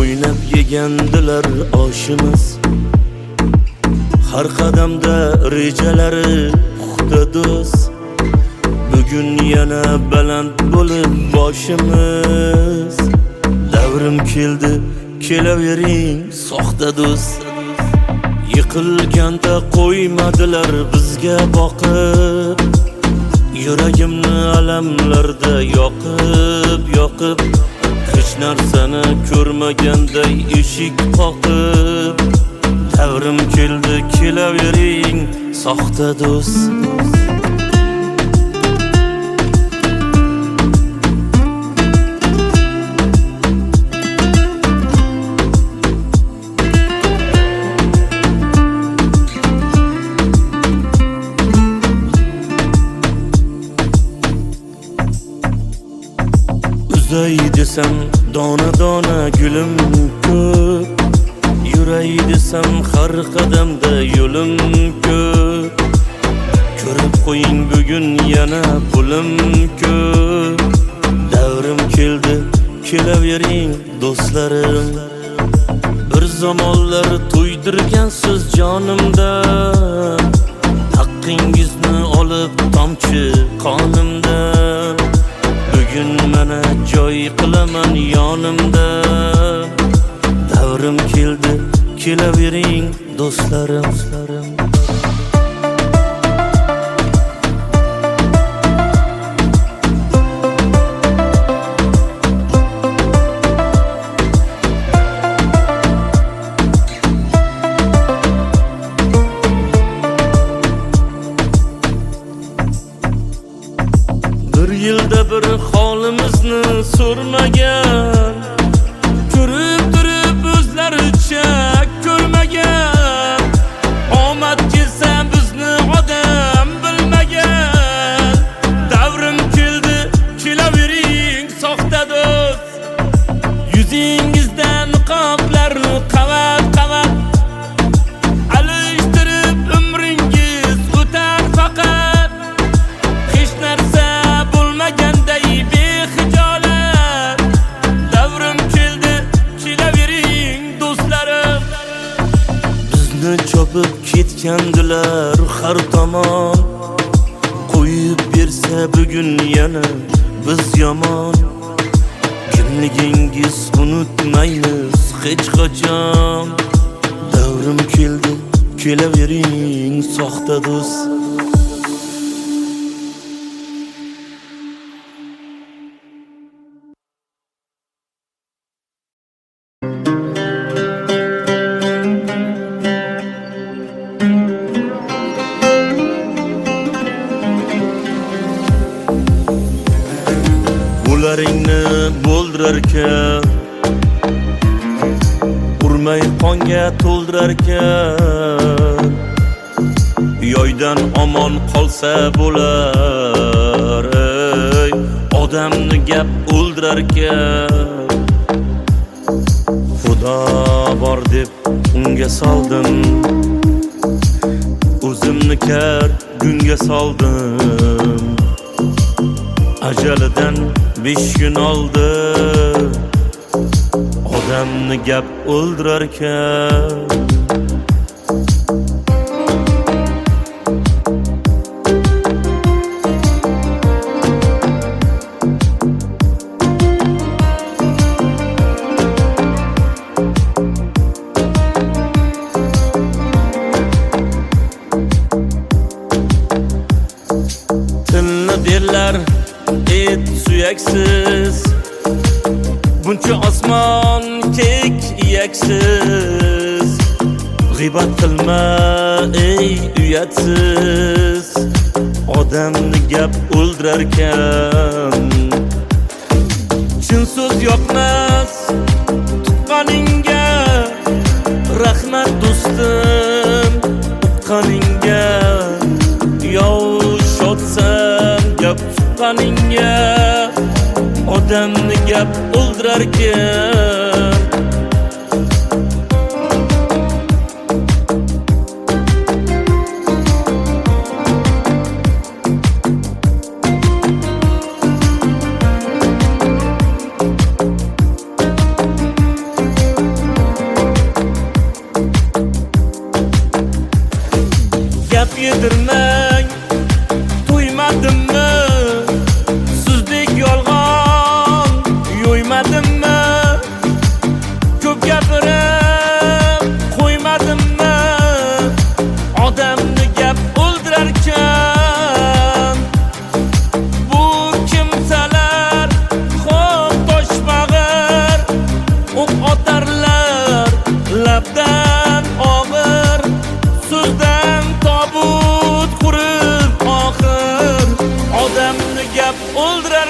O'ynab yegandilar oshimiz, har qadamda rejalari puxta do'st. Bugun yana baland bo'lib boshimiz, davrim keldi kelavering soxta do'st. Yiqilganda qo'ymadilar bizga boqib, yuragimni alamlarda yoqib hech narsani ko'rmaganday eshik qoqib, davrim keldi kelavering soxta do'st. Uzay desam dona dona gulim ko'p, yuray desam har qadamda yo'lim ko'p. Ko'rib qo'ying bugun yana pulim ko'p, davrim keldi kelavering do'stlarim. Bir zamonlar to'ydirgansiz jonimda, haqqingizni olib tomchi qonimdan. Bugun mana joy qilaman yonimda, davrim keldi kelavering do'stlarim. Bir yilda bir holimizni so'rmagan, ko'rib turib o'zlaricha ko'rmagan. Omad kelsa bizni odam bilmagan, davrim keldi kelavering soxta do'st. Yuzingizdan niqoblarni qavat alishtirib umringiz o'tar faqat. Hech narsa bo'lmaganday bexijolat, davrim keldi kelavering do'stlarim. Bizni chopib ketgandilar har tomon, qo'yib bersa bugun yana biz yomon. Kimligingiz unutmaymiz hech qachon, davrim keldi kelavering soxta do'st. Bularingni bo'ldirarkan, urmay qonga to'ldirarkan. Yoydan omon qolsa bo'lar, odamni gap o'ldirarkan. Xudo bor deb unga soldim, o'zimni kar gunga soldim. Ajalidan 5 kun oldi, odamni gap o'ldirarkan. Tilni derlar et suyaksiz, buncha osmon kek iyaksiz. G'iybat qilma ey uyatsiz, odamni gap o'ldirarkan. Chin so'z yoqmas tuqqaningga, rahmat do'stim uqqaningga. Yov shodsan gap tuqqaningga, odamni gap o'ldirarkan.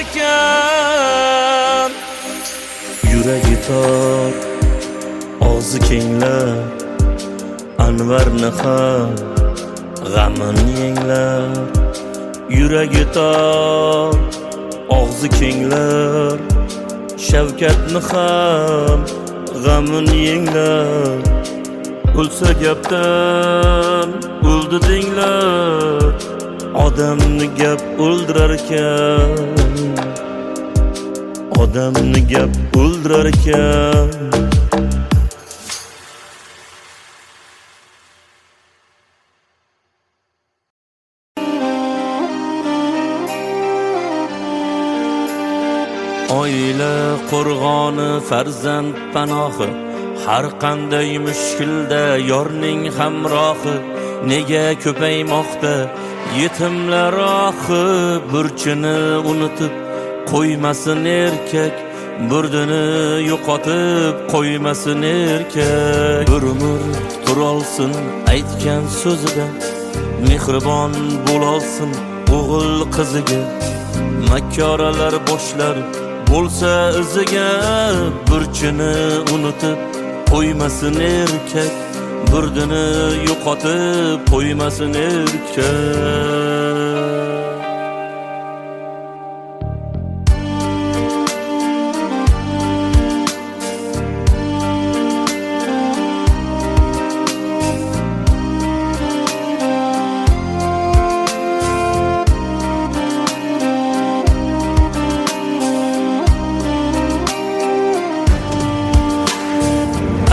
ekan. Yuragi tor, og'zi kenglar, Anvarni ham g'amini yenglar. Yuragi tor, og'zi kenglar, Shavkatni ham g'amini yenglar. O'lsa gapdan o'ldi denglar, odamni gap o'ldirar ekan, odamni gap o'ldirar ekan. Oila qo'rg'oni, farzand panohi, har qanday mushkulda yorning hamrohi. Nega ko'paymoqda yetimlar ohi, burchini unutib qo'ymasin erkak, burdini yo'qotib qo'ymasin erkak. Bir umr turolsin aytgan so'zidan, mehribon bo'lolsin o'g'il qiziga. Makkoralar boshlar bo'lsa iziga, burchini unutib qo'ymasin erkak, burdini yo'qotib qo'ymasin erkak.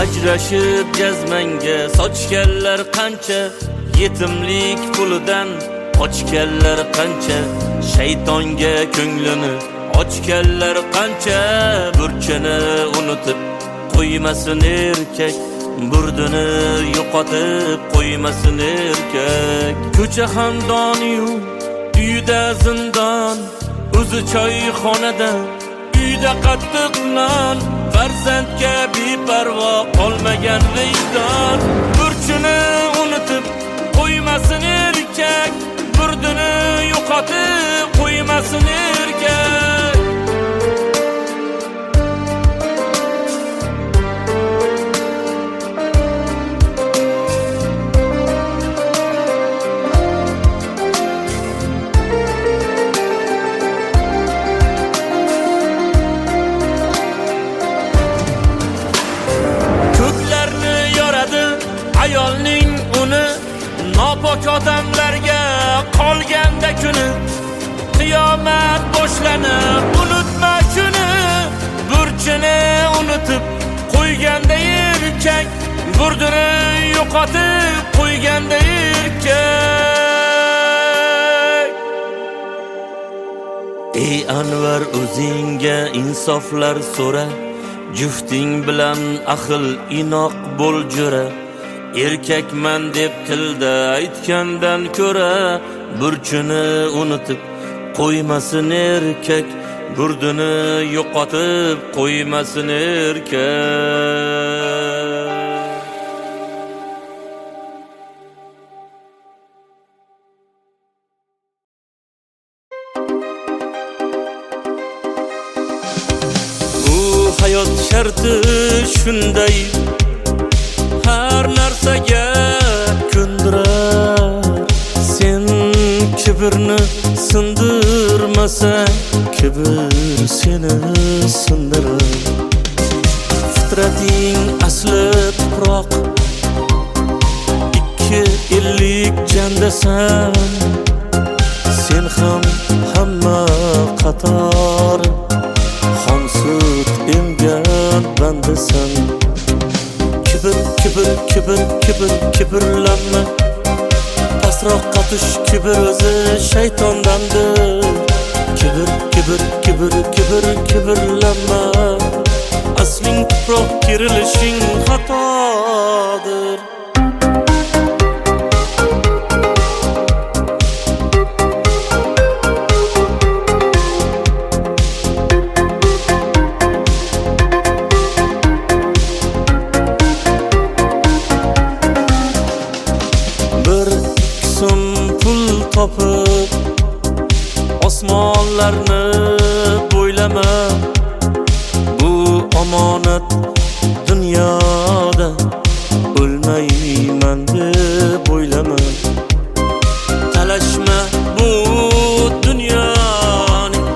Ajrashib jazmanga sochganlar qancha, yetimlik pulidan qochganlar qancha, shaytonga ko'nglini ochganlar qancha. Burchini unutib qo'ymasin erkak, burdini yo'qotib qo'ymasin erkak. Ko'cha ham doniyu uyda zindon, o'zi choyxonada uyda qattiq non. Farzandga beparvo qolmagan vijdon, burchini unutib qo'ymasin erkak, burdini yo'qotib qo'ymasin erkak. Ayolning uni nopok odamlarga qolganda kuni, qiyomat boshlanib unutma shuni. Burchini unutib qo'yganda erkak, burdini yo'qotib qo'yganda erkak. Ey Anvar, o'zingga insoflar so'ra, jufting bilan ahil inoq bo'l jo'ra. Erkakman deb tilda aytgandan ko'ra, burchini unutib qo'ymasin erkak, burdini yo'qotib qo'ymasin erkak. Bu hayot sharti shunday, har narsaga ko'ndirar. Sen kibrni sindirmasang, kibr seni sindirar. Fitrating asli tuproq, ikki ellik jandasan. Sen ham hamma qator, xom sut emgan bandasan. Kibr, kibr, kibr, kibr, kibrlanma. Pastroqqa tush, kibr o'zi shaytondandir. Kibr, kibr, kibr, kibr, kibrlanma. Asling tuproq, kirilishing xatodir. topib osmonlarni omonat dunyoda, o'lmayman deb o'ylama. Talashma bu dunyoning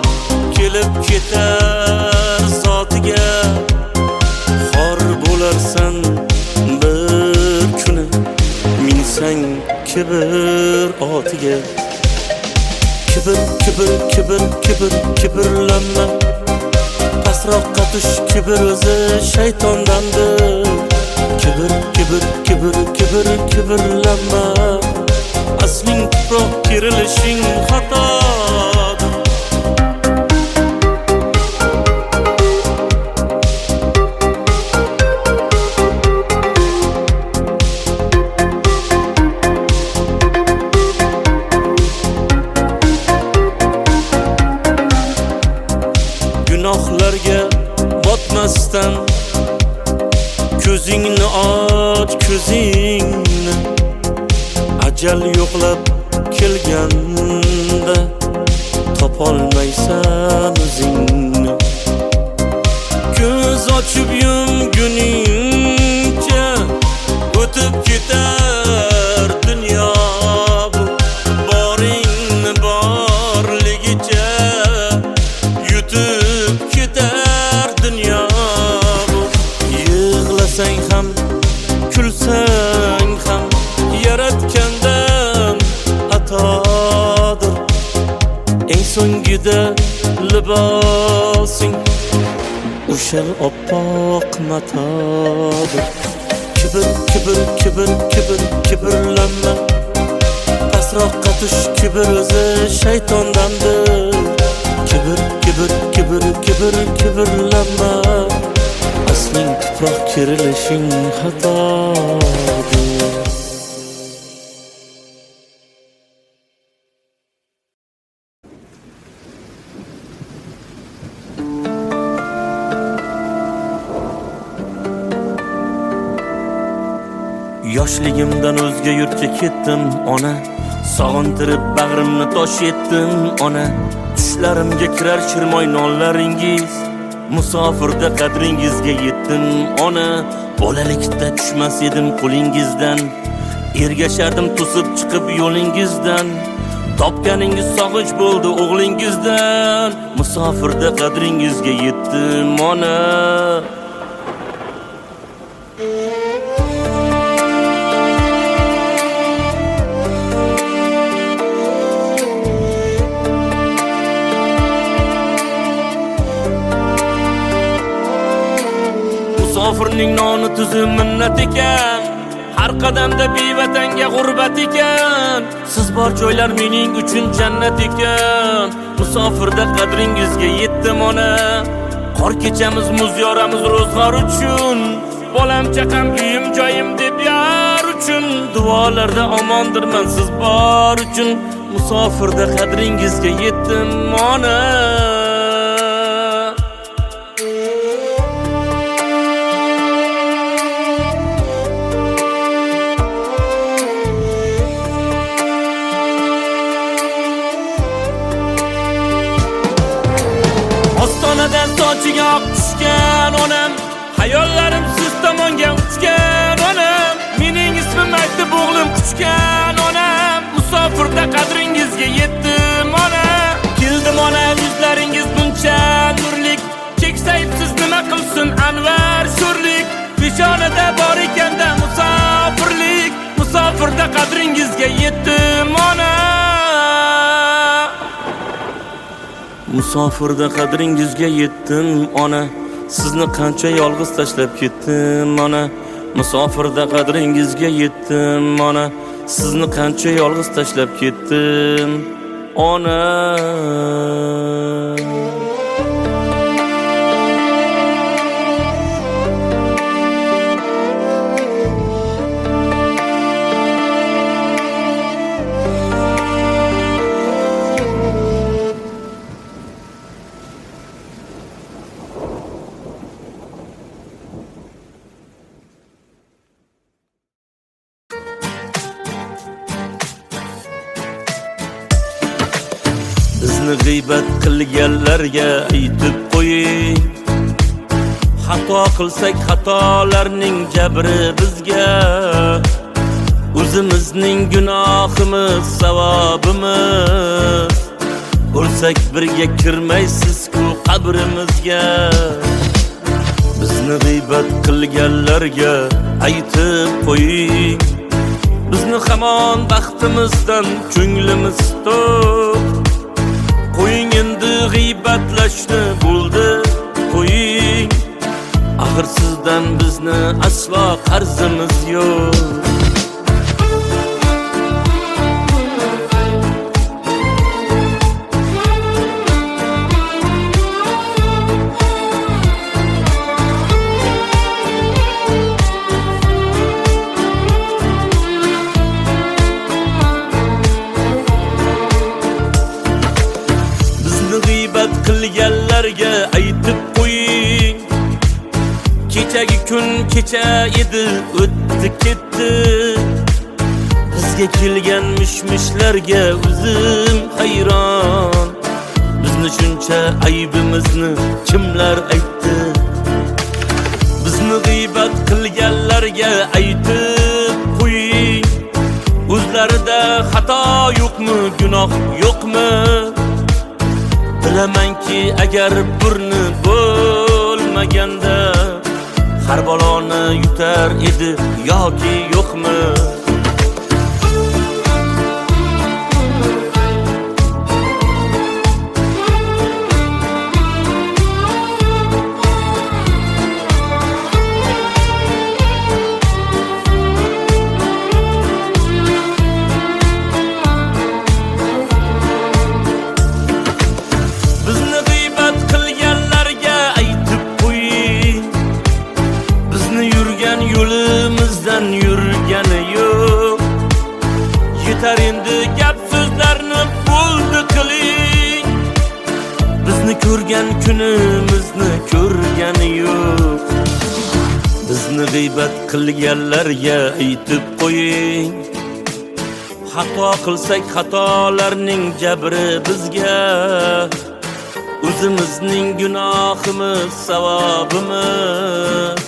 kelib ketar zotiga, xor bo'larsan bir kuni minsang kibr otiga. Kibr, kibr, kibr, kibr, kibrlanma. Pasroqqa tush, kibr o'zi shaytondandir. Kibr, kibr, kibr, kibr, kibrlanma. Asling tuproq kerilishing xatodir. Gunohlarga botmasdan ko'zingni och, ko'zingni. Ajal yo'qlab kelganda topolmaysan o'zingni. Ko'z ochib yumguningcha o'tib ketar dunyo bu. Boringni borligicha yutib ketar dunyo bu. Yig'lasang ham, kulsang ham yaratgandan atodir. Eng so'ngida libosing o'shal oppoq matodir. Kibr, kibr, kibr, kibr, kibrlanma. Pasroqqa tush, kibr o'zi shaytondandir. Kibr, kibr, kibr, kibr, kibrlanma. Asling tuproq kerilishing xatodir. Yoshligimdan o'zga yurtga ketdim ona, sog'intirib bag'rimni tosh etdim ona. Tushlarimga kirar chirmoy nonlaringiz, musofirda qadringizga yetdim ona. Bolalikda tushmas edim qo'lingizdan, ergashardim to'sib chiqib yo'lingizdan. Topganingiz sog'ich bo'ldi o'g'lingizdan, musofirda qadringizga yetdim ona. Musofirning noni tuzi minnat ekan, har qadamda bevatanga g'urbat ekan. Siz bor joylar mening uchun jannat ekan, musofirda qadringizga yetdim ona. Qor kechamiz, muz yoramiz ro'zg'or uchun, bolam chaqam uyim joyim deb yar uchun. Duolarda omondirman siz bor uchun, musofirda qadringizga yetdim ona. Ostonadan sochiga oq tushgan onam, hayollarim siz tomonga uchgan onam. Mening ismim aytib o'g'lim quchgan onam, musofirda qadringizga yetdim ona. Keldim ona, yuzlaringiz buncha nurlik, keksayib siz nima qilsin anvar sho'rlik. Peshonada bor ekanda musofirlik, musofirda qadringizga yetdim ona. Musofirda qadringizga yetdim ona. Sizni qancha yolg'iz tashlab ketdim ona. Musofirda qadringizga yetdim ona. Sizni qancha yolg'iz tashlab ketdim ona. Bizni g'iybat qilganlarga aytib qo'ying, Xato qilsak xatolarning jabri bizga, o'zimizning gunohimiz savobimiz. O'lsak birga kirmaysiz-ku qabrimizga. Bizni g'iybat qilganlarga aytib qo'ying, bizni hamon baxtimizdan ko'nglimiz to'q. Qo'ying endi g'iybatlashni, bo'ldi qo'ying. Axir sizdan bizni aslo qarzimiz yo'q. Qilganlarga aytib qo'ying, kechagi kun kecha edi, o'tdi ketdi. Bizga kelgan mishmishlarga o'zim hayron. Bizni shuncha aybimizni kimlar aytdi? Bizni g'iybat qilganlarga aytib qo'ying, o'zlarida xato yo'qmi, gunoh yo'qmi? Bilamanki agar burni bo'lmaganda har baloni yutar edi yoki yo'qmi? Yo'limizdan yurgani yo'q. Yetar endi gap so'zlarni bo'ldi qiling. Bizni ko'rgan kunimizni ko'rgani yo'q. Bizni g'iybat qilganlarga aytib qo'ying, xato qilsak xatolarning jabri bizga, o'zimizning gunohimiz savobimiz.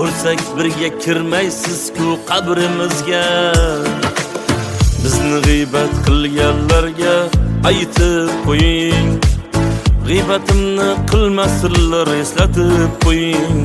O'lsak birga kirmaysiz-ku qabrimizga. Bizni g'iybat qilganlarga aytib qo'ying, g'iybatimni qilmasinlar, eslatib qo'ying.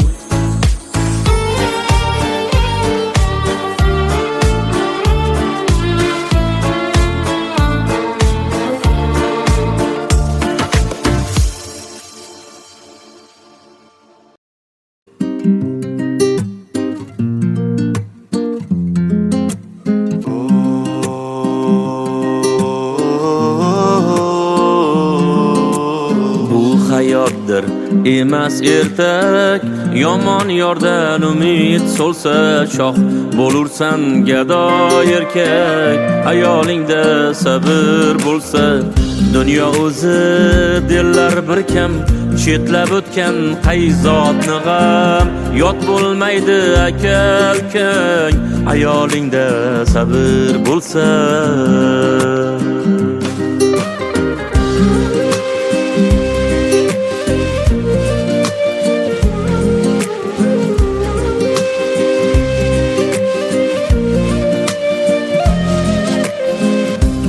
Hayotdir emas ertak, yomon yordan umid so'lsa shoh bo'lursan gado erkak. Ayolingda sabr bo'lsa, dunyo o'zi dillar bir kam. Chetlab o'tgan qayzotni g'am, yot bo'lmaydi aka ukang. Ayolingda sabr bo'lsa.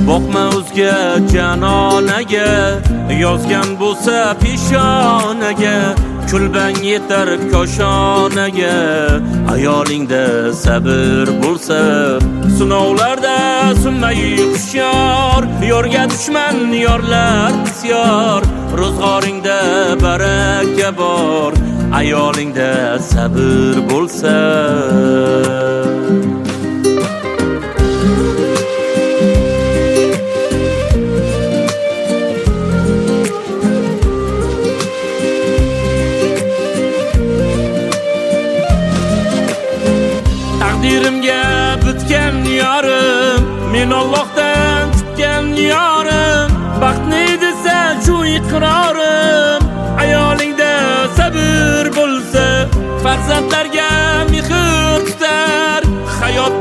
Boqma o'zga janonaga, yozgan bo'lsa peshonaga. Kulbang yetar koshonaga, ayolingda sabr bo'lsa. Sinovlarda sunmay hushyor, yorga dushman yorlar bisyor. Ro'zg'oringda baraka bor, ayolingda sabr bo'lsa. Taqdirimga bitgan yorim, men Allohdan kutgan yorim. Baxtni desa shu iqrorim, ayolingda sabr bo'lsa. Farzandlarga mehr tutar, hayot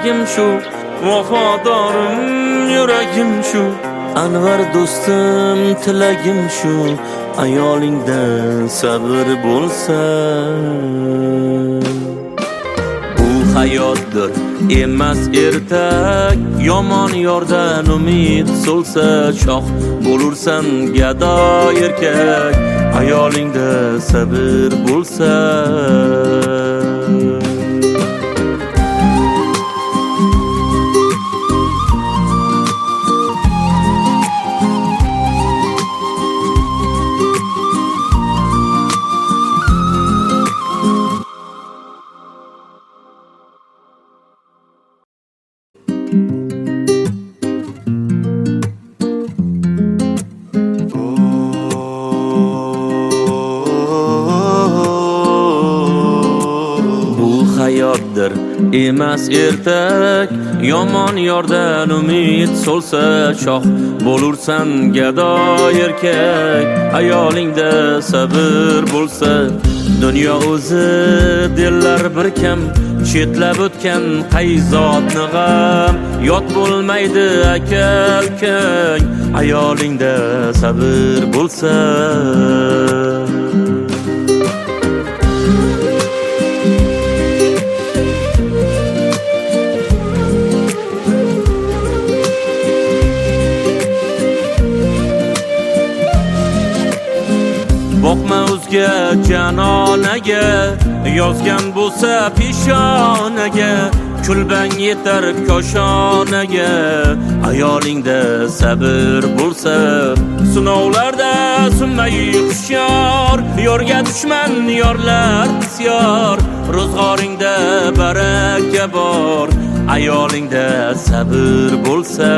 tilagim shu, vafodorim yuragim shu. Anvar do'stim tilagim shu, ayolingda sabr bo'lsa. Bu hayotdir, emas ertak, yomon yordan umid so'lsa shoh bo'lursan gado erkak, ayolingda sabr bo'lsa. Hayotdir, emas ertak, yomon yordan umid so'lsa shoh bo'lursan gado erkak, ayolingda sabr bo'lsa. Dunyo o'zi dillar bir kam, chetlab o'tgan qayzotni g'am, yot bo'lmaydi aka ukang, ayolingda sabr bo'lsa. Boqma o'zga janonaga, yozgan bo'lsa peshonaga, kulbang yetar koshonaga, ayolingda sabr bo'lsa. Sinovlarda sunmay hushyor, yorga dushman yorlar bisyor, ro'zg'oringda baraka bor, ayolingda sabr bo'lsa.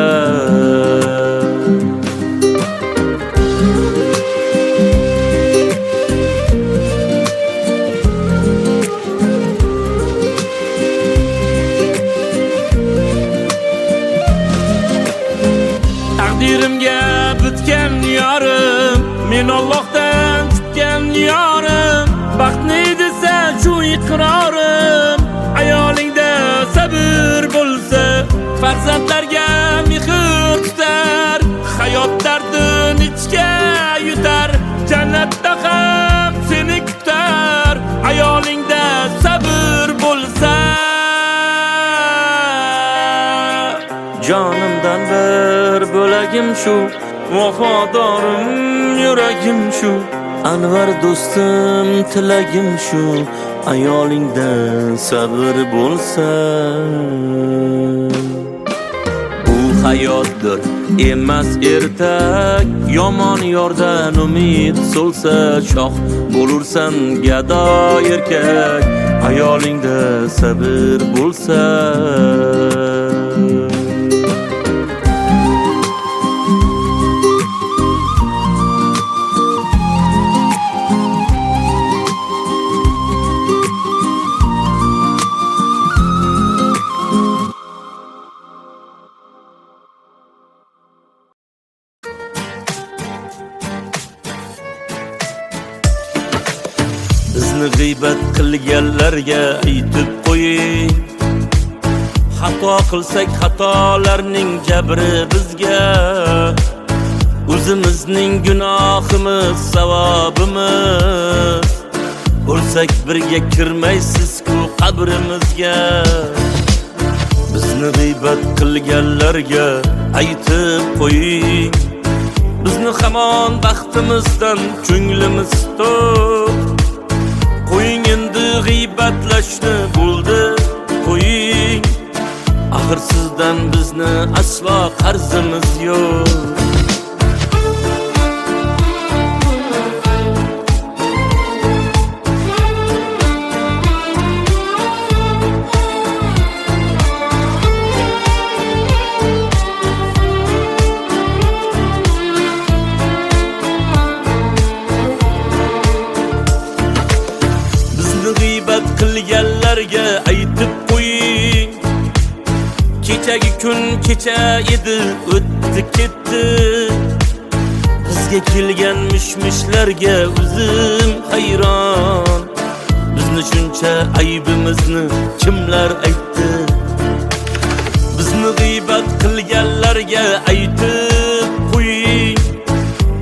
Taqdirimga bitgan yorim, men Allohdan kutgan yorim, baxtni desa shu iqrorim, ayolingda sabr bo'lsa. Farzandlarga mehr tutar, hayot dardin ichga yutar, jannatda ham seni kutar, ayolingda sabr bo'lsa. Jonimdan bir bo'lagim shu, vafodorim yuragim shu. Anvar do'stim tilagim shu, ayolingda sabr bo'lsa. Bu hayotdir, emas ertak, yomon yordan umid so'lsa shoh bo'lursan gado erkak, ayolingda sabr bo'lsa. Bizni g'iybat qilganlarga aytib qo'ying, xato qilsak xatolarning jabri bizga, o'zimizning gunohimiz savobimiz, o'lsak birga kirmaysiz-ku qabrimizga. Bizni g'iybat qilganlarga aytib qo'ying, bizni hamon baxtimizdan ko'nglimiz to'q. Qo'ying endi g'iybatlashni, bo'ldi qo'ying, axir sizdan bizni aslo qarzimiz yo'q. Qilganlarga aytib qo'ying, kechagi kun kecha edi, o'tdi ketdi. Bizga kelgan mishmishlarga o'zim hayron, bizni shuncha aybimizni kimlar aytdi? bizni g'iybat qilganlarga aytib qo'ying,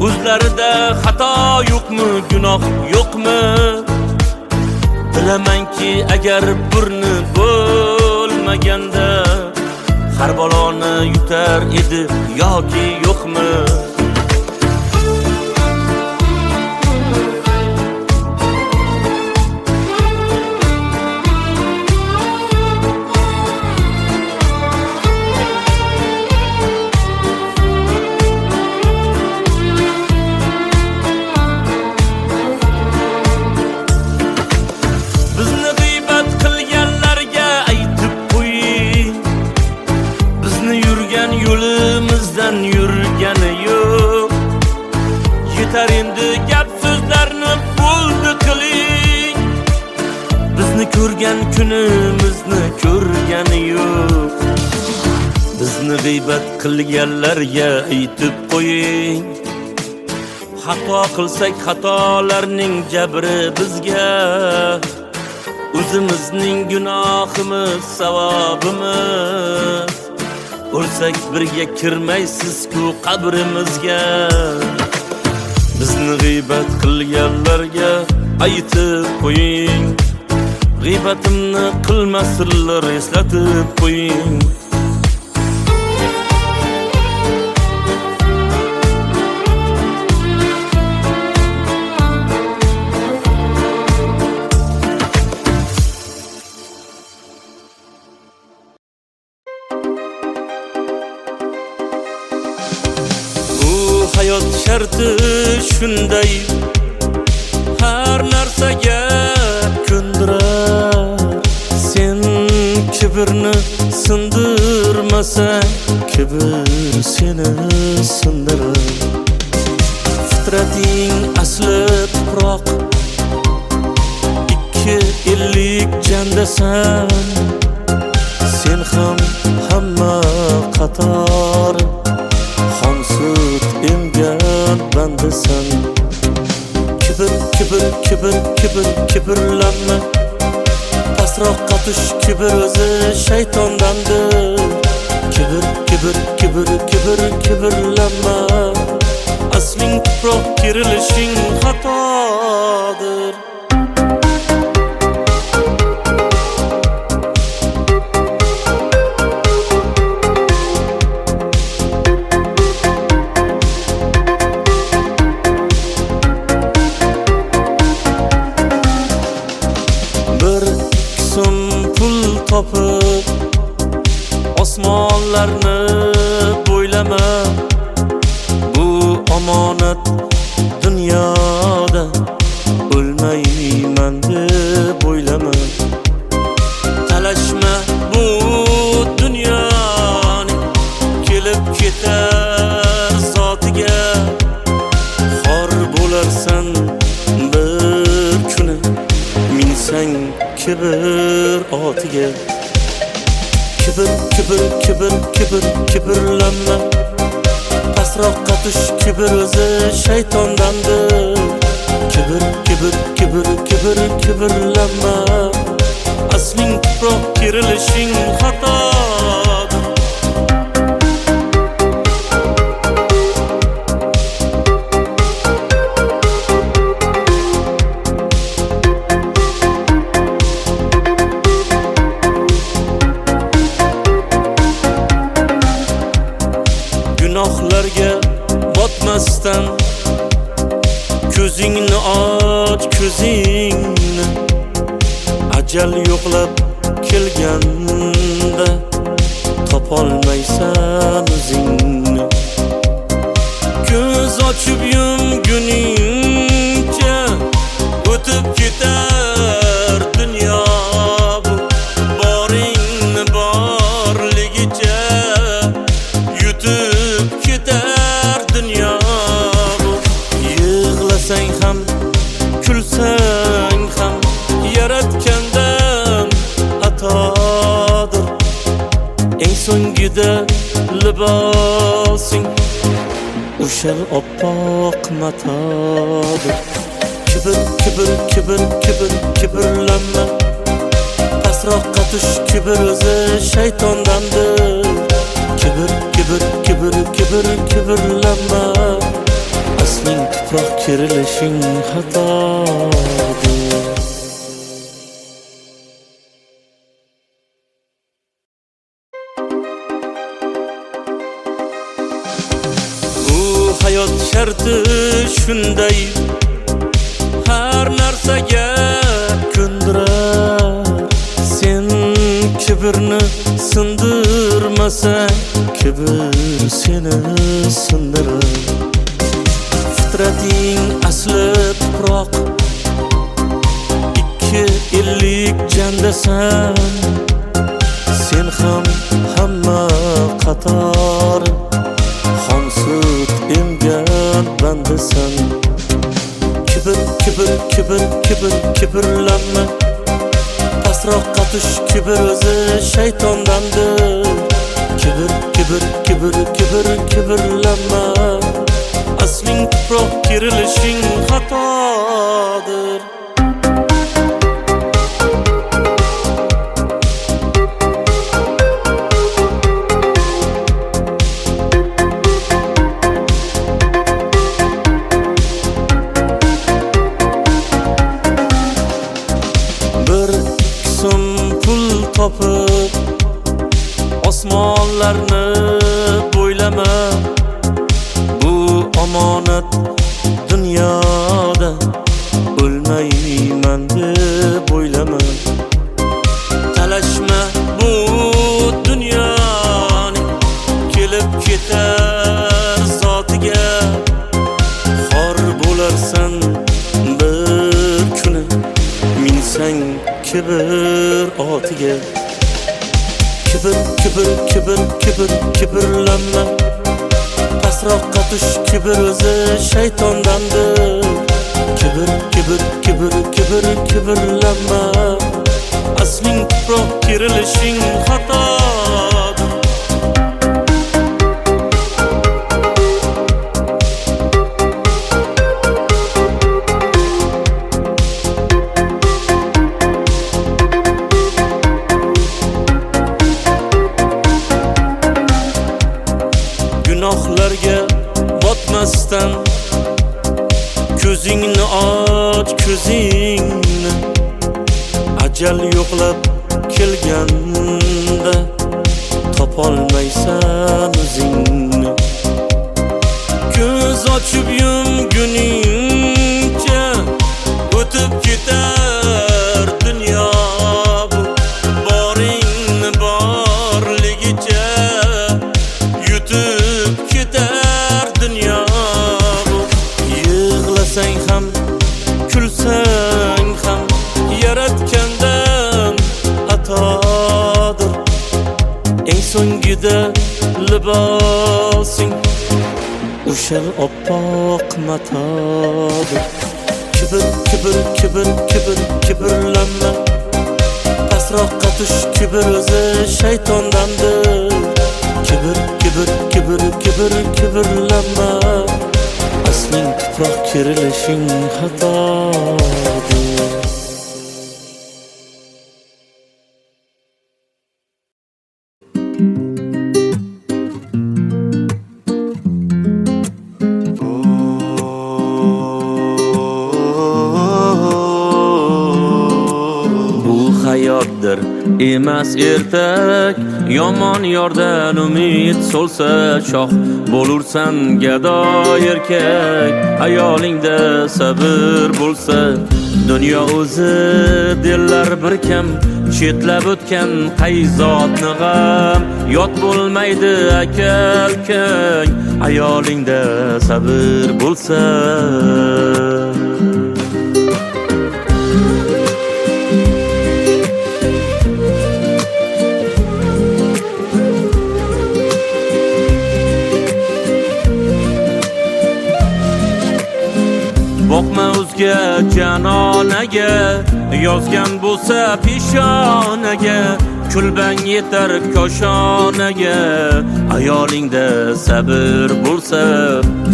o'zlarida xato yo'qmi, gunoh yo'qmi? Bilamanki agar burni bo'lmaganda har baloni yutar edi yoki yo'qmi? Yo'limizdan yurgani yo'q. Yetar endi gap so'zlarni bo'ldi qiling. Bizni ko'rgan kunimizni ko'rgani yo'q. Bizni g'iybat qilganlarga aytib qo'ying. Xato qilsak xatolarning jabri bizga, o'zimizning gunohimiz savobimiz. O'lsak birga kirmaysiz-ku qabrimizga. Bizni g'iybat qilganlarga aytib qo'ying. G'iybatimni qilmasinlar, eslatib qo'ying. Hayot sharti shunday, har narsaga ko'ndirar. Sen kibrni sindirmasang, kibr seni sindirar. Fitrating asli tuproq, ikki ellik jandasan. Sen ham hamma qator sut emgan bandasan. Kibr, kibr, kibr, kibr, kibrlanma. Pastroqqa tush, kibr o'zi shaytondandir. Kibr, kibr, kibr, kibr, kibrlanma. Asling tuproq, kirilishing xatodir. Topib osmonlarni bo'ylama. Bu omonat dunyoda o'lmayman deb o'ylama. Talashma bu dunyoning kelib ketar zotiga. Xor bo'larsan bir kuni, minsang kibr otiga. Kibr, kibr, kibr, kibr, kibrlanma. Pastroqqa tush, kibr o'zi shaytondandir. Kibr, kibr, kibr, kibr, kibrlanma. Asling tuproq, kirilishing xatodir. Gunohlarga botmasdan ko'zingni och, ko'zingni. Ajal yo'qlab kelganda topolmaysan o'zingni. Ko'z ochib yumguningcha o'tib ketar dunyo bu. Boringni borligicha yutib ketar dunyo bu. Yig'lasang ham, kulsang ham yaratgandan atodir. Eng so'ngida libosing o'sha oppoq matodir. Kibr, kibr, kibr, kibr, kibrlanma. Pastroqqa qatish kibr o'zi shaytondandir. Kibr, kibr, kibr, kibr, kibrlanma. Asling tuproq kerilishing xatodir. Hayot sharti shunday, har narsaga ko'ndirar. Sen kibrni sindirmasang, kibr seni sindirar. Fitrating asli tuproq, ikki ellik jandasan. Sen ham hamma qatori xomsut emgan bandasan. Kibr, kibr, kibr, kibr, kibrlanma. Pastroq qatish kibr o'zi shaytondandir. Kibr, kibr, kibr, kibr, kibrlanma. Asling tuproq kerilishing xatodir. Topib osmonlarni bo'ylama. Bu omonat dunyoda o'lmayman deb o'ylama. Talashma bu dunyoning kelib ketar zotiga. Xor bo'larsan bir kuni, minsang kibr otiga. Kibr, kibr, kibr, kibr, kibrlanma. Pastroq qatish kibr o'zi shaytondandir. Kibr, kibr, kibr, kibr, kibrlanma. Asling tuproq kerilishing xatodir. Gunohlarga botmasdan ko'zingni och, ko'zingni. Ajal yo'qlab kelganda topolmaysan o'zingni. Ko'z ochib yumguningcha o'tib ketar dunyo bu. Boringni borligicha yutib ketar dunyo bu. Yig'lasang ham, kulsang ham yaratgandan atodir. Eng so'ngida libosing o'sha oppoq matodir. Kibr, kibr, kibr, kibr, kibrlanma. Pastroq qatish kibr o'zi shaytondandir. Kibr, kibr, kibr, kibr, kibrlanma. Asling tuproq kerilishing xatodir. Bu hayotdir emas ertak. Yomon yordan umid so'lsa shoh bo'lursan gado erkak. Ayolingda sabr bo'lsa dunyo o'zi dillar bir kam. Chetlab o'tgan qayzotni g'am yot bo'lmaydi akal kang. Ayolingda sabr bo'lsa. Boqma o'zga janonaga, yozgan bo'lsa peshonaga. Kulbang yetar koshonaga. Ayolingda sabr bo'lsa,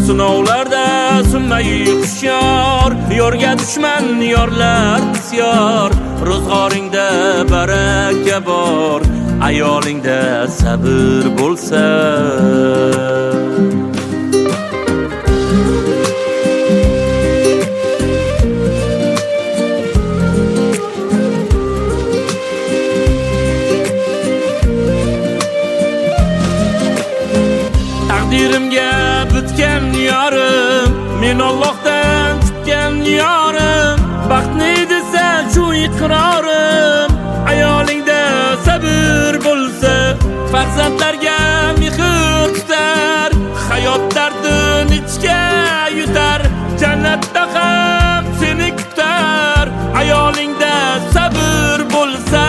sinovlarda sinmay hushyor. Yorga dushman yorlar bisyor. ro'zg'oringda baraka bor, ayolingda sabr bo'lsa. Taqdirimga bitgan yorim, men Allohdan kutgan yorim, baxtni desa shu iqrorim, ayolingda sabr bo'lsa, farzandlarga mehr tutar, hayot dardini ichga yutar, jannatda ham seni kutar, ayolingda sabr bo'lsa.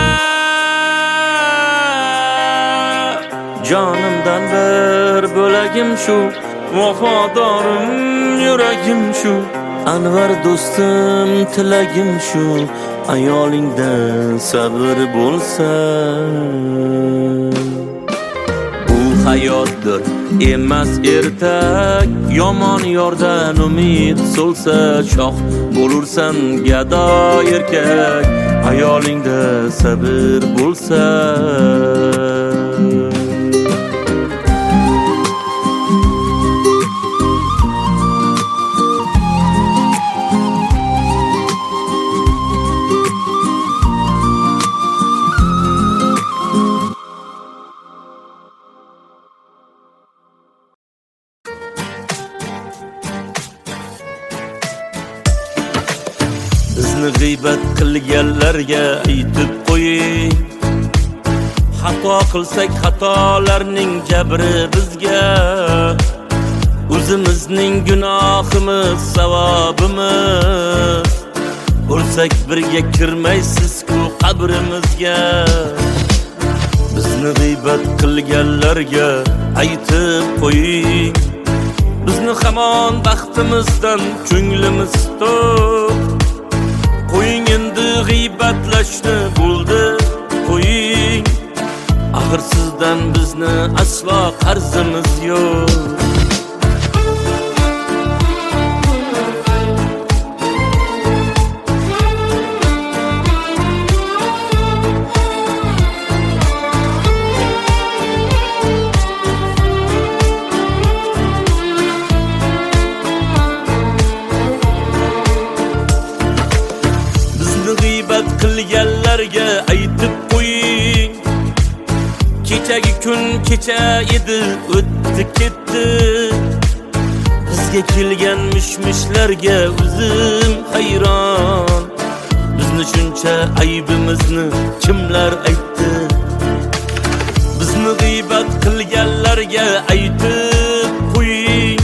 Jonimdan bir bo'lagim shu, vafodorim yuragim shu, Anvar do'stim tilagim shu, ayolingda sabr bo'lsa. Bu hayotdir emas ertak, yomon yordan umid so'lsa, shoh bo'lursan gado erkak, ayolingda sabr bo'lsa. Bizni g'iybat qilganlarga aytib qo'ying, xato qilsak xatolarning jabri bizga, o'zimizning gunohimiz savobimiz, o'lsak birga kirmaysiz-ku qabrimizga. Bizni g'iybat qilganlarga aytib qo'ying, bizni hamon baxtimizdan ko'nglimiz to'q. Qo'ying endi g'iybatlashni, bo'ldi qo'ying, axir sizdan bizni aslo qarzimiz yo'q. Qilganlarga aytib qo'ying, kechagi kun kecha edi, o'tdi ketdi. Bizga kelgan mishmishlarga o'zim hayron, bizni shuncha aybimizni kimlar aytdi? Bizni g'iybat qilganlarga aytib qo'ying,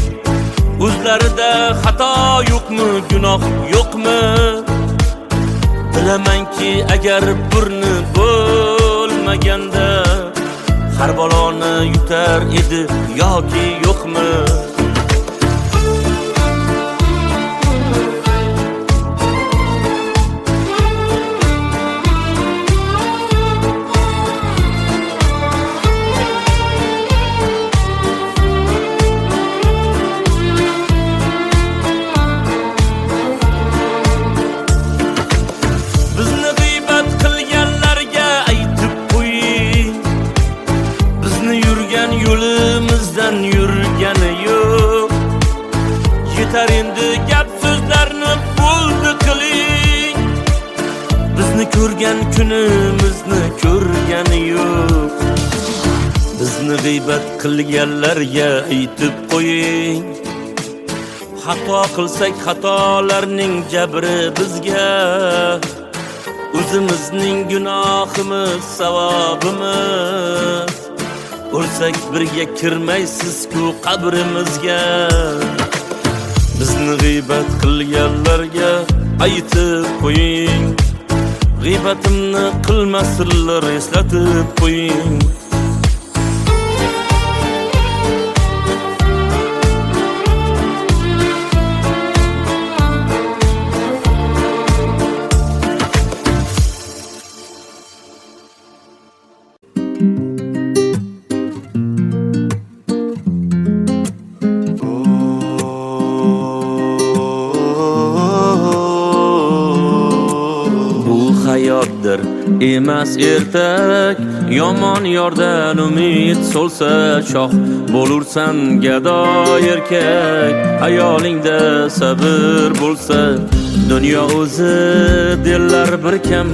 o'zlarida xato yo'qmi, gunoh yo'qmi? Bilamanki agar burni bo'lmaganda har baloni yutar edi yoki yo'qmi? Yo'limizdan yurgani yo'q, yetar endi gap so'zlarni bo'ldi qiling. Bizni ko'rgan kunimizni ko'rgani yo'q. Bizni g'iybat qilganlarga aytib qo'ying, xato qilsak xatolarning jabri bizga, o'zimizning gunohimiz savobimiz, o'lsak birga kirmaysiz-ku qabrimizga. Bizni g'iybat qilganlarga aytib qo'ying, g'iybatimni qilmasinlar, eslatib qo'ying. hayotdir emas ertak. Yomon yordan umid so'lsa shoh bo'lursan gado erkak. Hayolingda sabr bo'lsa dunyo o'zi dillar bir kam.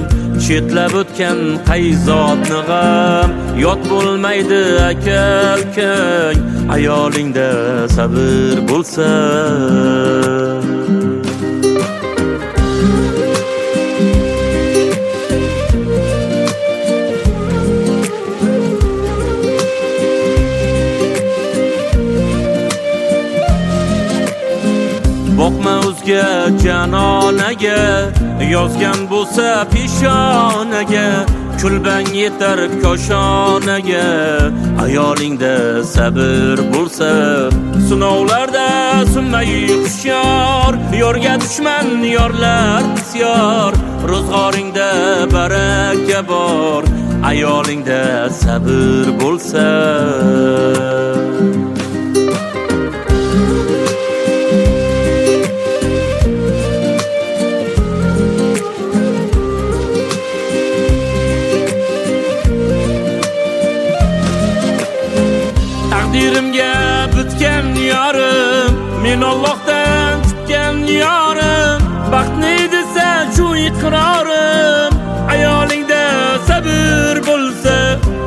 Chetlab o'tgan qayzotni g'am yot bo'lmaydi aka ukang. Hayolingda sabr bo'lsa boqma o'zga janonaga, yozgan bo'lsa peshonaga. Kulbang yetar koshonaga, hayolingda sabr bo'lsa. Sinovlarda sunmay hushyor, yorga dushman yorlar bisyor. Ro'zg'oringda baraka bor, hayolingda sabr bo'lsa. Taqdirimga bitgan yorim, men Allohdan kutgan yorim. Baxtni desa shu iqrorim, hayolingda sabr bo'lsa.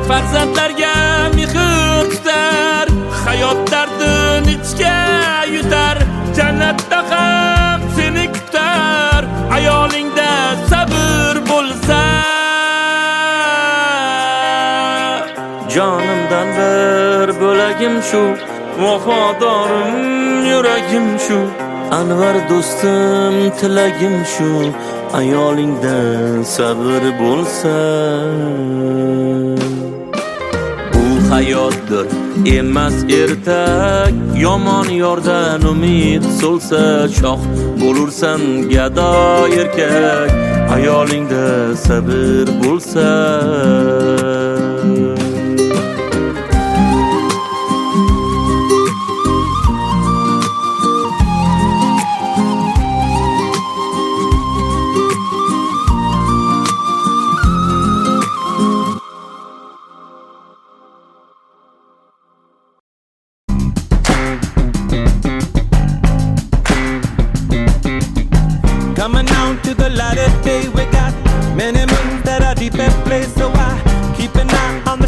Farzandlarga mehr tutar, hayot dardini ichga yutar. Jannatda ham seni kutar, hayolingda sabr bo'lsa. Jonimdan bir bo'lagim shu, vafodorim yuragim shu. Anvar do'stim tilagim shu, ayolingda sabr bo'lsa. Bu hayotdir emas ertak. Yomon yordan umid so'lsa shoh bo'lursan gado erkak. Ayolingda sabr bo'lsa. Coming out to the light of day, we got many moons that are deep in place. So I keep an eye on the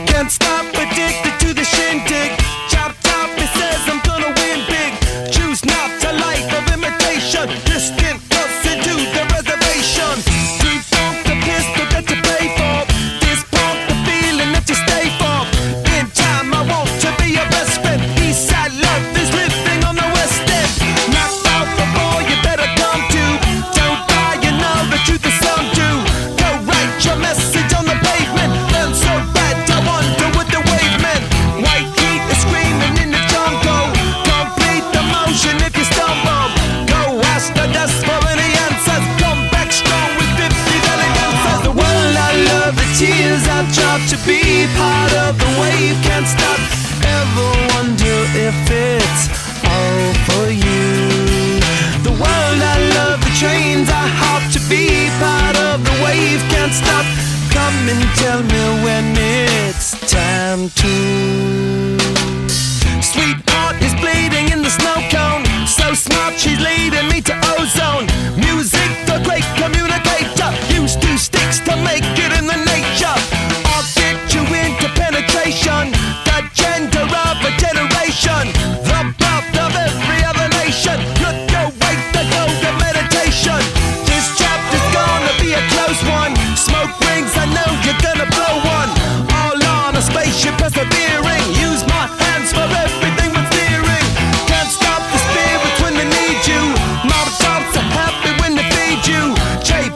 Can't stop, addicted to the shindig. Chop top, it says I'm gonna win big. Choose not a life of imitation. Distant closer to the reservation. Default the pistol that you pay for. Dispunk the feeling that you stay for. In time, I want to be your best friend. Eastside love is living on the west end. Knocked out before you better come to. Don't die, you know the truth is some do. Go write your message on the pavement. Learn so bad, I wonder what the wave meant. White heat is screaming in the jungle. Complete the motion if you stumble. Go ask the dust for any answers. Come back strong with 50 valid answers. The world I love, the tears I drop to be part of the wave. Can't stop, ever wonder if it's all for you. The world I love, the trains I hop to be part of the wave. Can't stop, come and tell me when it's time to. Sweetheart is bleeding in the snow cone. So smart, she's leading me to ozone. Music, the great communicator. Use 2 sticks to make it in the nature. I'll get you into penetration. The gender of a generation. The birth of every other nation. Look away to go to meditation. This chapter's gonna be a close one. Smoke rings, I know you're gonna blow one. All on a spaceship persevering. Use my hands for everything but steering. Can't stop the spirits when they need you. Mob tops are happy when they feed you.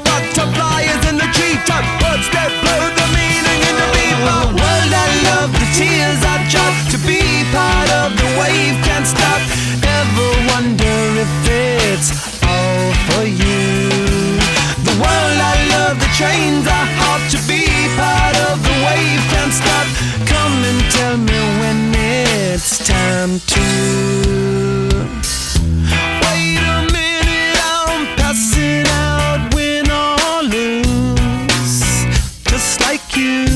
Butterflies in the treetop. Words that blow the meaning in the bebop. World I love, the tears I drop to be part of the wave. Can't stop, ever wonder if it's all for you. The world I love, the trains I hop to be part of the wave. Can't stop, come and tell me when it's time to. Wait a minute, I'm passing out, win or lose, just like you.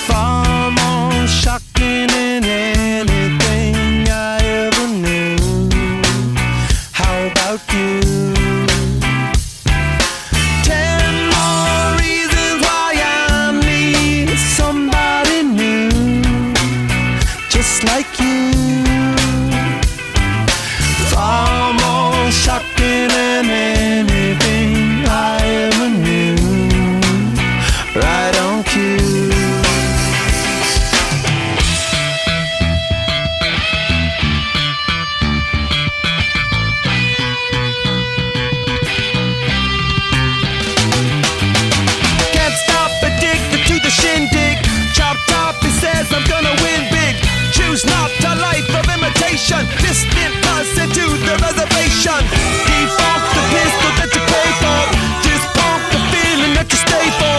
Far more shocking than anything I ever knew. How about you? 10 more reasons why I need somebody new, just like you. Far more shocking than anything I ever knew. Right on cue. Can't stop, addicted to the shindig. Chop top, he says I'm gonna win big. Choose not a life of imitation. Distant person to the reservation. Default the pistol that you pay for. Dispunk the feeling that you stay for.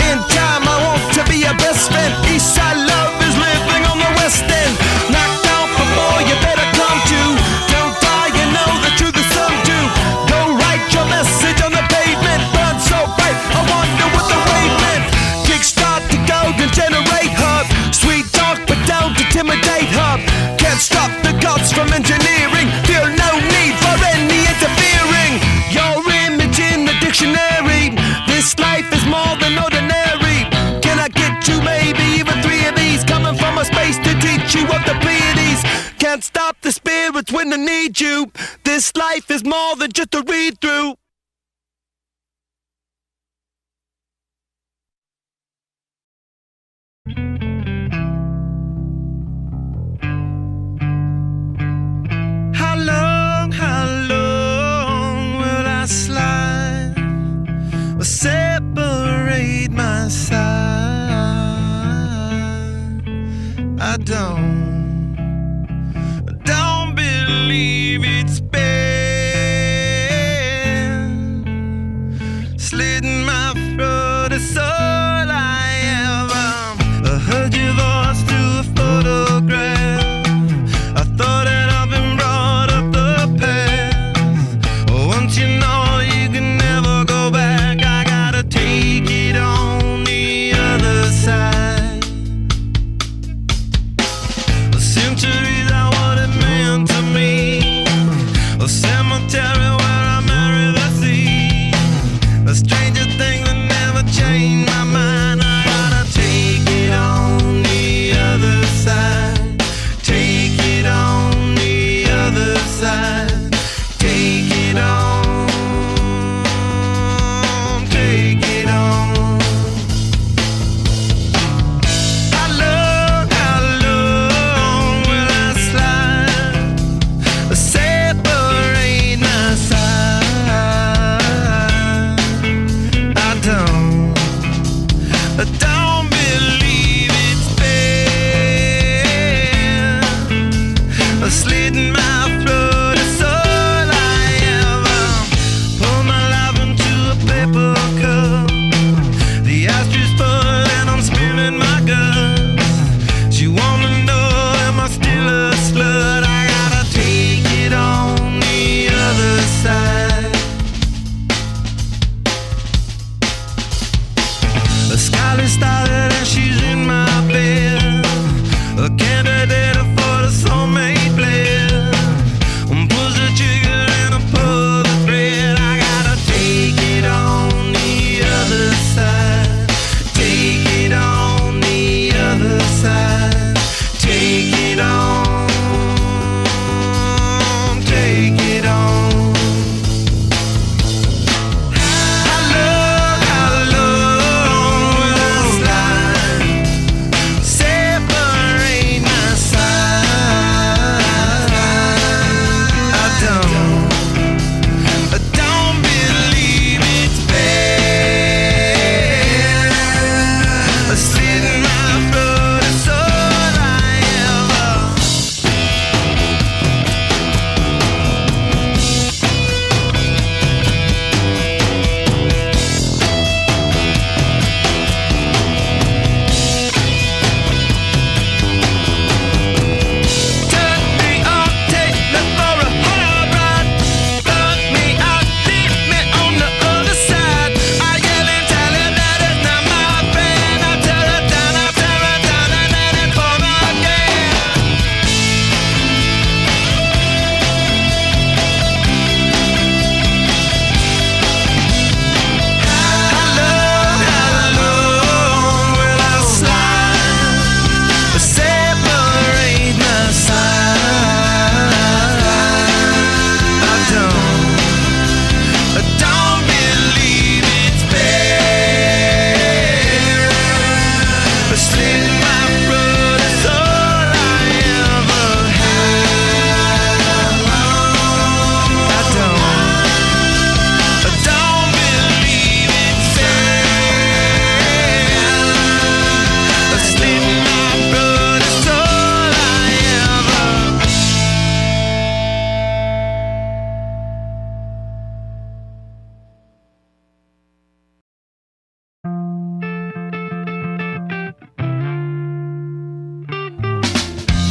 In time, I want to be your best friend. Eastside love is living on the west end. Knocked out before you better come to. Don't die, you know the truth is some do. Go write your message on the pavement. Burn so bright, I wonder what the wave meant. Kickstart the golden generate hub. Sweet talk, but don't intimidate hub. Can't stop the gods from engineering. Feel no need for any interfering. Your image in the dictionary. This life is more than ordinary. Can I get you maybe even 3 of these? Coming from a space to teach you of the Pleiades. Can't stop the spirits when they need you. This life is more than just a read through. How long will I slide or separate my side? I don't believe it's been slitting my throat. It's all I ever. I heard your voice through a photograph. I thought that I've been brought up the past. Once you know you can never go back, I gotta take it on the other side. Centuries are what it meant to me. A cemetery where I marry the sea. A stranger A scarlet starlet and she's in my bed. A candidate for the soulmate blend. Pulls the trigger and I pull the thread. I gotta take it on the other side. Take it on the other side. Take it on. Take it on.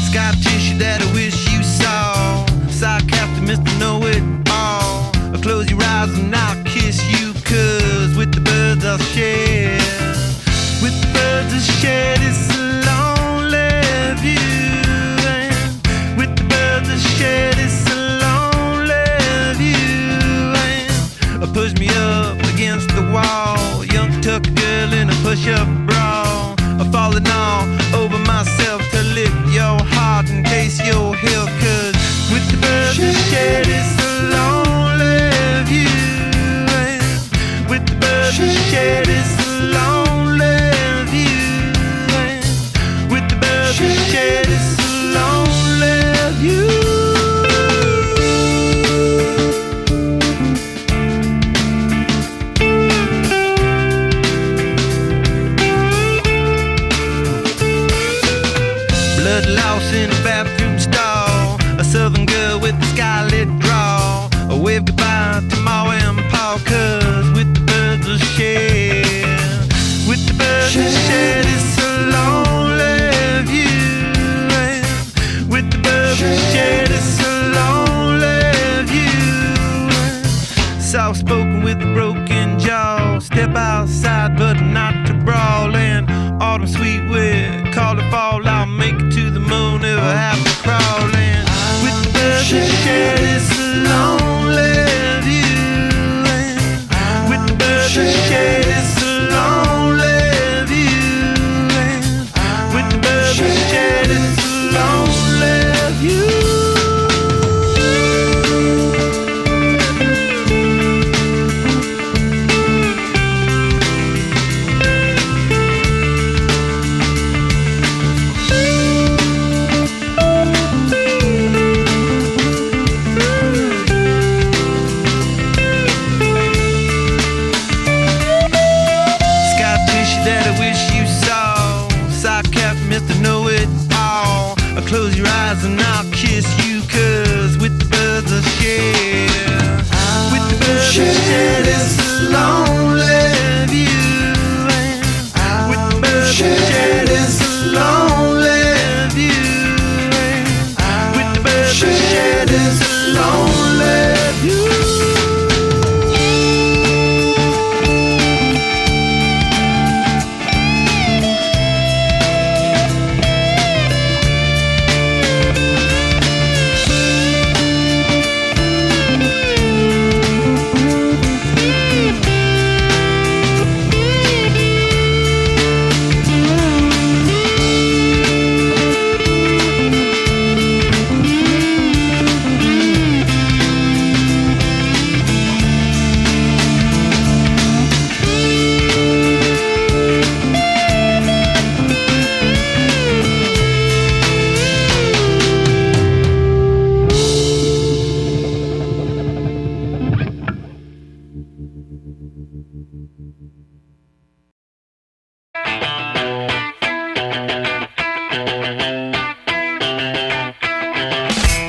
Scar tissue that I wish you saw. Sarcastic Mr. Know-It-All. I'll close your eyes and I'll kiss you, 'cause with the birds I'll share. With the birds I'll share this lonely view. And with the birds I'll share this lonely view. And push me up against the wall. Young tuck girl in a push-up bra. I'm falling all over myself to lick your heart and taste your hill, 'cause with the birds I share this lonely view. And with the birds I share this lonely view. And with the birds I share this lonely view. Blood loss in a bathroom stall. A southern girl with a scarlet draw. A wave goodbye to Ma and Pa, 'cause with the birds I'll share. With the birds I'll share this lonely view. And with the birds I'll share this lonely view. Soft spoken with a broken jaw. Step outside but not to brawl. And autumn sweet with call it fall. I'll make it to the moon if I have to crawl. And with the birds I share this lonely view. And with the birds I share this lonely view. And with the birds I share this lonely view.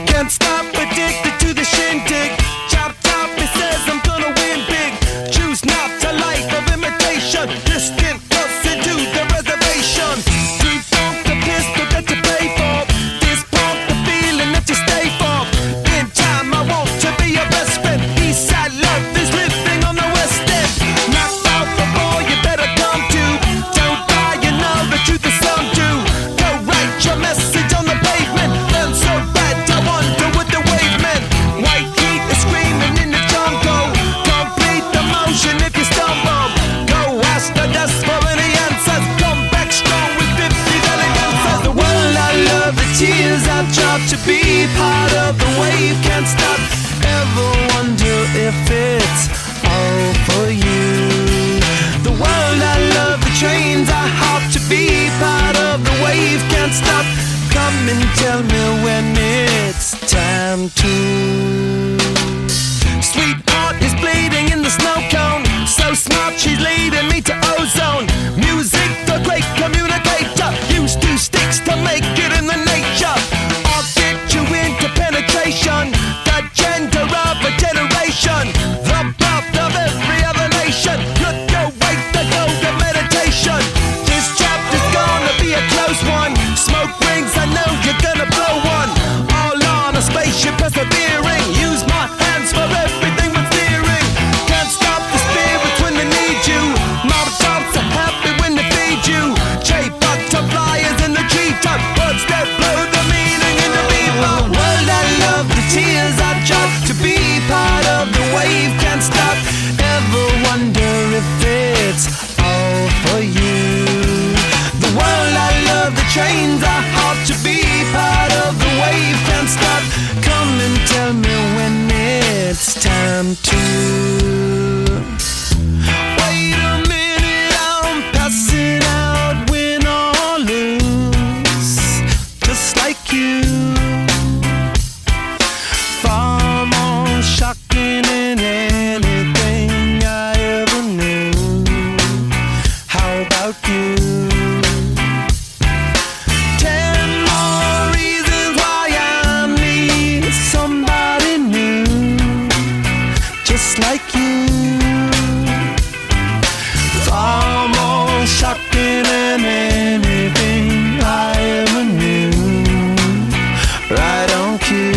Can't stop, addicted to the shindig. Chop top, it says I'm gonna win big. Choose not a life of imitation. Distant closer to the reservation. Deep funk the pistol that you pay for. This pump the feeling that you stay for. In time, I want to be your best friend. Eastside love is living on the west end. Knocked out before you better come to. Don't die, you know the truth is some do. Go write your message on the pavement. Learn so bad, I wonder what the wave meant. White heat is screaming in the jungle. Complete the motion if you stumble. Go ask the dust for any answers. Come back strong with 50 valid answers. The world I love, the tears I drop to be part of the wave. Can't stop, ever wonder if it's all for you. The world I love, the trains I hop to be part of the wave. Can't stop, come and tell me when it's time to. Sweetheart is bleeding in the snow cone. So smart, she's leading me to ozone. Music, the great communicator. Use 2 sticks to make it in the nature. I'll get you into penetration. The gender of a generation. The birth of every other nation. Look away to go to meditation. This chapter's gonna be a close one. Smoke rings, I know you're gonna blow one. All on a spaceship persevering. Use my hands for everything but steering. Can't stop the spirits when they need you. Mob tops are happy when they feed you. Butterflies in the treetop. Words that blow the meaning in the people. World I love, the tears I drop to be part of the wave. Can't stop, ever wonder if it's all for you. The world I love, the trains I hop to be part of the wave. Can't stop, come and tell me when it's time to. Wait a minute, I'm passing out, win or lose, just like you. Far more shocking than anything I ever knew. How about you? 10 more reasons why I need somebody new, just like you. Far more shocking than anything I ever knew. Right on cue.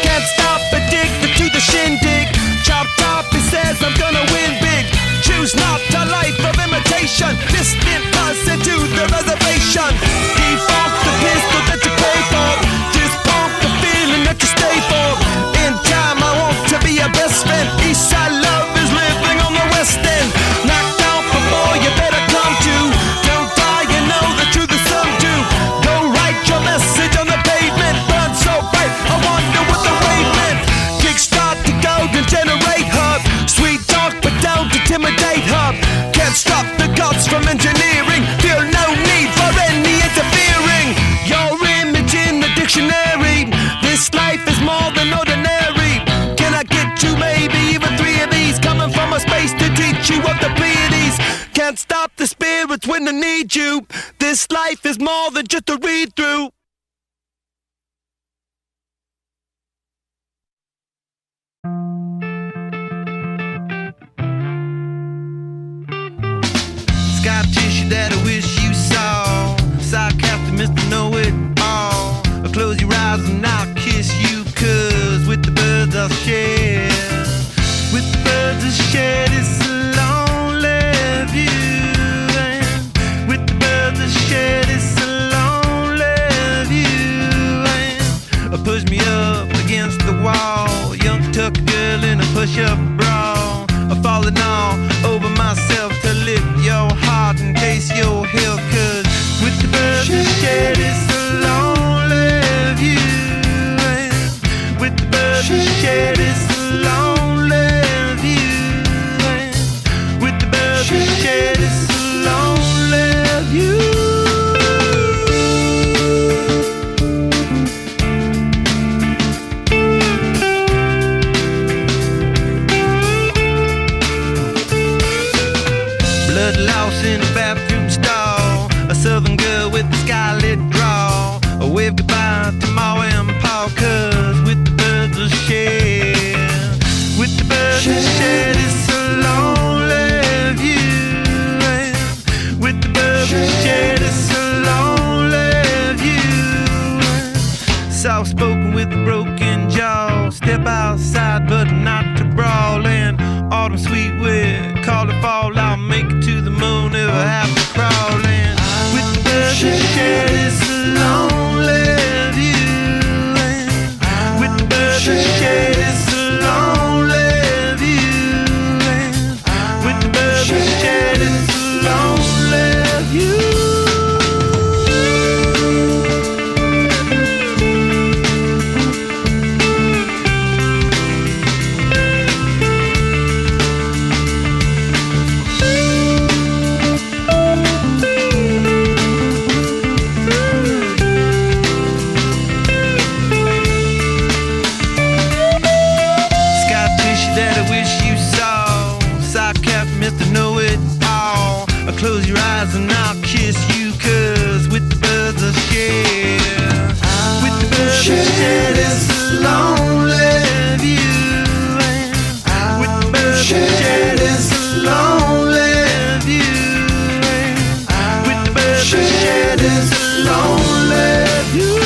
Can't stop, addicted to the shindig. Chop top, he says I'm gonna win big. Choose not a life of imitation. Distant person to the reservation. Default the pistol that you pay for. Just pump the feeling that you stay for. In time, I want to be your best friend. Eastside love is living on the west end. Knocked out before you better come to. Don't die, you know the truth is some do. Go write your message on the pavement. Burn so bright, I wonder what the wave meant. Kickstart the golden generate hub. Sweet talk, but don't intimidate hub. Can't stop the gods from engineering. Feel no need for any interfering. Your image in the dictionary. This life is more than ordinary. Can I get you maybe even 3 of these? Coming from a space to teach you of the Pleiades. Can't stop the spirits when they need you. This life is more than just a read through. Scar tissue that I wish you saw. Sarcastic Mr. Know-It-All. Close your eyes and I'll kiss you. 'Cause with the birds I'll share. With the birds I'll share this lonely view. And with the birds I'll share this lonely view. And push me up against the wall. Young tuck girl in a push-up bra. Falling all over myself to lift your heart and taste your heel. 'Cause with the birds I share this lonely view. And with the birds I share this lonely view. And with the birds I share this lonely soft spoken with a broken jaw. Step outside, but not to brawl. And autumn sweet wind, call it fall. I'll make it to the moon if I have to crawl. And with the birds that share this lonely view. And with the birds that share this lonely view. And with the birds that share this lonely view. Mr. Know-It-All, close your eyes and I'll kiss you, 'cause with the birds of share, with the birds of share this lonely view. And with the birds of share this lonely view. And with the birds of share this lonely view.